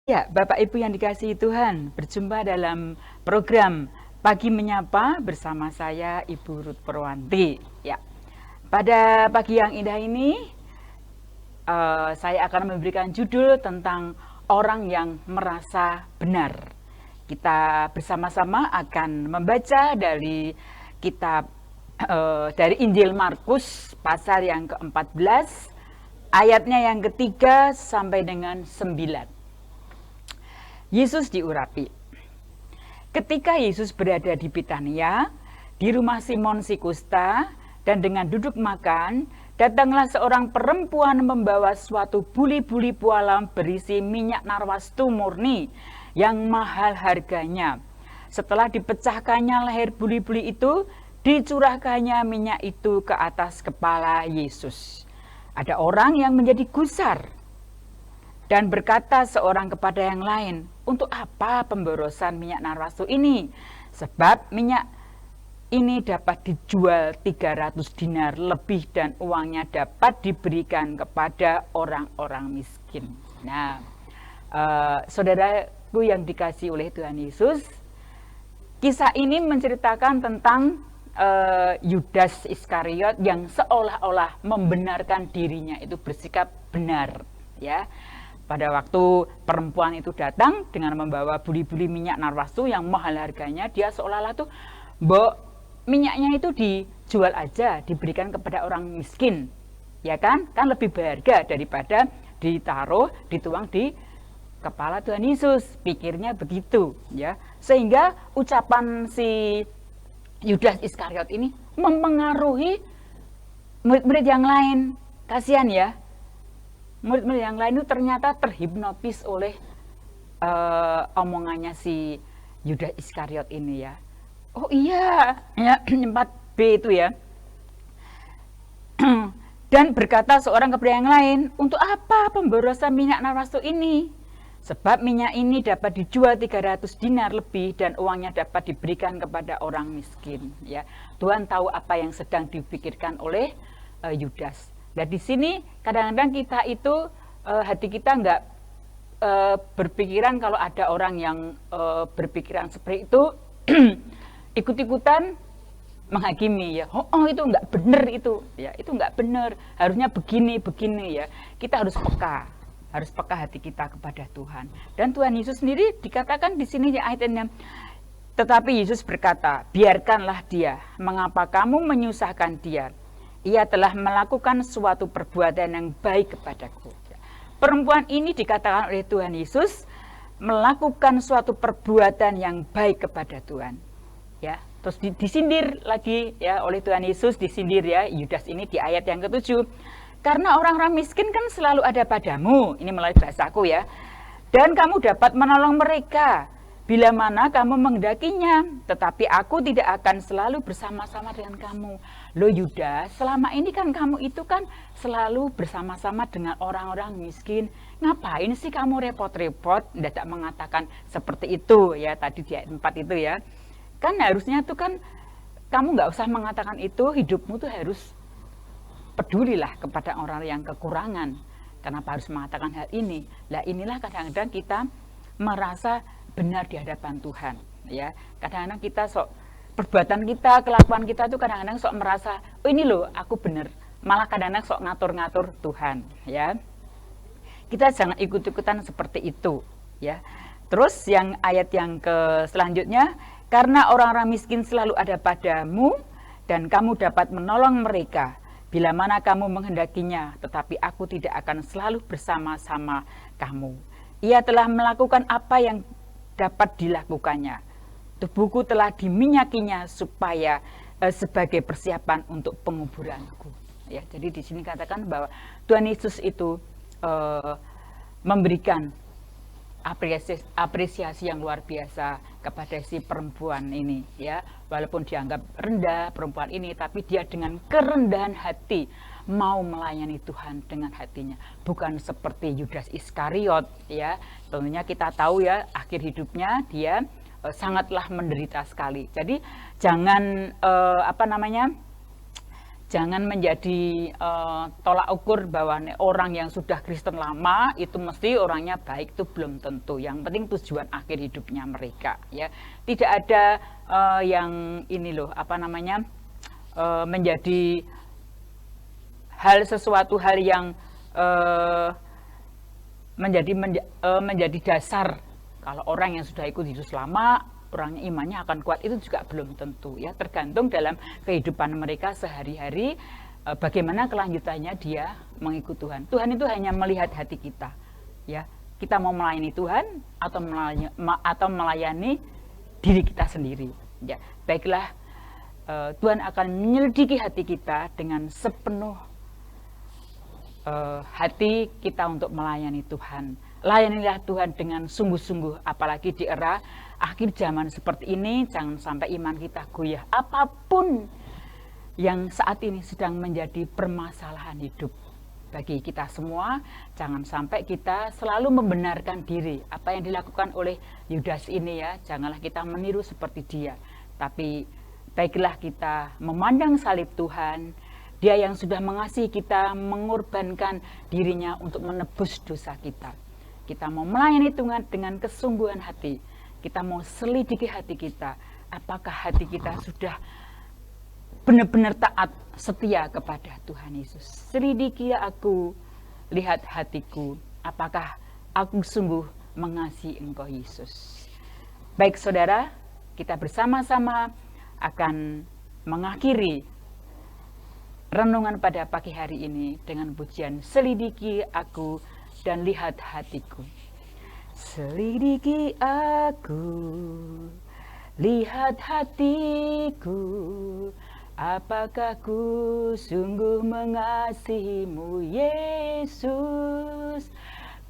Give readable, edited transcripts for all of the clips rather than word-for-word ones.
Ya, Bapak Ibu yang dikasihi Tuhan, berjumpa dalam program Pagi Menyapa bersama saya Ibu Ruth Purwanti. Ya, pada pagi yang indah ini, saya akan memberikan judul tentang orang yang merasa benar. Kita bersama-sama akan membaca dari kitab dari Injil Markus pasal yang ke-14, ayatnya yang ketiga sampai dengan 9. Yesus diurapi. Ketika Yesus berada di Betania, di rumah Simon si Kusta, dan dengan duduk makan, datanglah seorang perempuan membawa suatu buli-buli pualam berisi minyak narwastu murni yang mahal harganya. Setelah dipecahkannya leher buli-buli itu, dicurahkannya minyak itu ke atas kepala Yesus. Ada orang yang menjadi gusar dan berkata seorang kepada yang lain, "Untuk apa pemborosan minyak narwastu ini? Sebab minyak ini dapat dijual 300 dinar lebih dan uangnya dapat diberikan kepada orang-orang miskin." Nah, saudaraku yang dikasihi oleh Tuhan Yesus, kisah ini menceritakan tentang Yudas Iskariot yang seolah-olah membenarkan dirinya itu bersikap benar, ya. Pada waktu perempuan itu datang dengan membawa buli-buli minyak narwastu yang mahal harganya, dia seolah-olah tuh minyaknya itu dijual aja, diberikan kepada orang miskin, ya kan? Kan lebih berharga daripada dituang di kepala Tuhan Yesus. Pikirnya begitu, ya. Sehingga ucapan si Yudas Iskariot ini mempengaruhi murid-murid yang lain. Kasihan ya. Murid-murid yang lain itu ternyata terhipnotis oleh omongannya si Yudas Iskariot ini, ya. Oh iya, ya, 4B itu ya. Dan berkata seorang kepada yang lain, "Untuk apa pemborosan minyak narwastu ini? Sebab minyak ini dapat dijual 300 dinar lebih dan uangnya dapat diberikan kepada orang miskin." Ya, Tuhan tahu apa yang sedang dipikirkan oleh Yudas. Nah, di sini kadang-kadang kita itu hati kita nggak berpikiran kalau ada orang yang berpikiran seperti itu ikut-ikutan menghakimi, ya. Oh itu nggak benar itu, ya, itu nggak benar, harusnya begini ya. Kita harus peka hati kita kepada Tuhan. Dan Tuhan Yesus sendiri dikatakan di sini di ayatnya, tetapi Yesus berkata, "Biarkanlah dia, mengapa kamu menyusahkan dia? Ia telah melakukan suatu perbuatan yang baik kepadaku." Perempuan ini dikatakan oleh Tuhan Yesus melakukan suatu perbuatan yang baik kepada Tuhan. Ya, terus disindir lagi ya oleh Tuhan Yesus, disindir ya Yudas ini di ayat yang ke-7. "Karena orang-orang miskin kan selalu ada padamu," ini melalui bahasaku ya, "dan kamu dapat menolong mereka bila mana kamu menghendakinya, tetapi aku tidak akan selalu bersama-sama dengan kamu." Loh Yudas, selama ini kan kamu itu kan selalu bersama-sama dengan orang-orang miskin. Ngapain sih kamu repot-repot? Tidak mengatakan seperti itu ya tadi di ayat 4 itu ya. Kan harusnya tuh kan kamu nggak usah mengatakan itu, hidupmu tuh harus pedulilah kepada orang yang kekurangan. Kenapa harus mengatakan hal ini? Lah inilah kadang-kadang kita merasa benar di hadapan Tuhan, ya. Kadang-kadang kita perbuatan kita, kelakuan kita tuh kadang-kadang sok merasa, "Oh ini loh aku benar." Malah kadang-kadang sok ngatur-ngatur Tuhan, ya. Kita jangan ikut-ikutan seperti itu, ya. Terus yang ayat yang selanjutnya, "Karena orang-orang miskin selalu ada padamu dan kamu dapat menolong mereka bila mana kamu menghendakinya, tetapi aku tidak akan selalu bersama-sama kamu. Ia telah melakukan apa yang dapat dilakukannya. Tubuhku telah diminyakinya supaya sebagai persiapan untuk penguburanku." Ya, jadi di sini katakan bahwa Tuhan Yesus itu memberikan apresiasi yang luar biasa kepada si perempuan ini, ya. Walaupun dianggap rendah perempuan ini, tapi dia dengan kerendahan hati mau melayani Tuhan dengan hatinya, bukan seperti Yudas Iskariot, ya. Tentunya kita tahu ya akhir hidupnya dia sangatlah menderita sekali. Jadi jangan Jangan menjadi tolak ukur bahwa orang yang sudah Kristen lama itu mesti orangnya baik, itu belum tentu. Yang penting tujuan akhir hidupnya mereka, ya. Tidak ada yang ini loh, apa namanya, menjadi sesuatu hal yang menjadi dasar kalau orang yang sudah ikut Yesus lama, orangnya imannya akan kuat, itu juga belum tentu, ya. Tergantung dalam kehidupan mereka sehari-hari, bagaimana kelanjutannya dia mengikut Tuhan. Tuhan itu hanya melihat hati kita, ya. Kita mau melayani Tuhan atau melayani diri kita sendiri, ya. Baiklah, Tuhan akan menyelidiki hati kita dengan sepenuh hati kita untuk melayani Tuhan. Layanilah Tuhan dengan sungguh-sungguh, apalagi di era akhir zaman seperti ini. Jangan sampai iman kita goyah. Apapun yang saat ini sedang menjadi permasalahan hidup bagi kita semua, jangan sampai kita selalu membenarkan diri. Apa yang dilakukan oleh Yudas ini, ya, janganlah kita meniru seperti dia. Tapi baiklah kita memandang salib Tuhan, Dia yang sudah mengasihi kita, mengorbankan dirinya untuk menebus dosa kita. Kita mau melayani Tuhan dengan kesungguhan hati. Kita mau selidiki hati kita. Apakah hati kita sudah benar-benar taat, setia kepada Tuhan Yesus. Selidiki aku, lihat hatiku. Apakah aku sungguh mengasihi Engkau Yesus. Baik saudara, kita bersama-sama akan mengakhiri renungan pada pagi hari ini dengan pujian Selidiki aku dan lihat hatiku. Selidiki aku, lihat hatiku, apakah ku sungguh mengasihimu Yesus.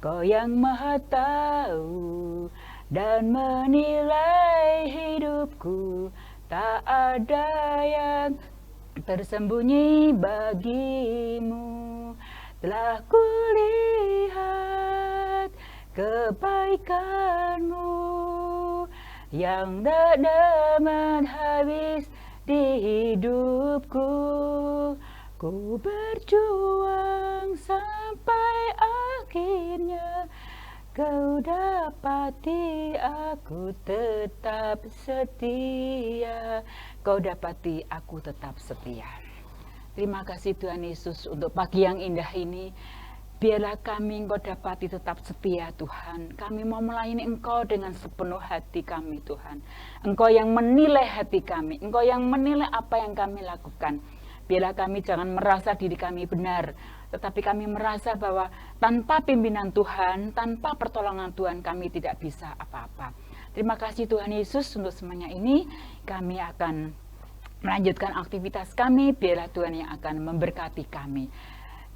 Kau yang maha tahu dan menilai hidupku, tak ada yang tersembunyi bagimu. Telah kulihat kebaikanmu yang tak dapat habis di hidupku. Ku berjuang sampai akhirnya, kau dapati aku tetap setia. Kau dapati aku tetap setia. Terima kasih Tuhan Yesus untuk pagi yang indah ini. Biarlah kami Engkau dapati tetap setia Tuhan. Kami mau melayani Engkau dengan sepenuh hati kami Tuhan. Engkau yang menilai hati kami. Engkau yang menilai apa yang kami lakukan. Biarlah kami jangan merasa diri kami benar, tetapi kami merasa bahwa tanpa pimpinan Tuhan, tanpa pertolongan Tuhan, kami tidak bisa apa-apa. Terima kasih Tuhan Yesus untuk semuanya ini. Kami akan melanjutkan aktivitas kami. Biarlah Tuhan yang akan memberkati kami.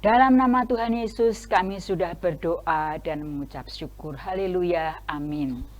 Dalam nama Tuhan Yesus kami sudah berdoa dan mengucap syukur. Haleluya. Amin.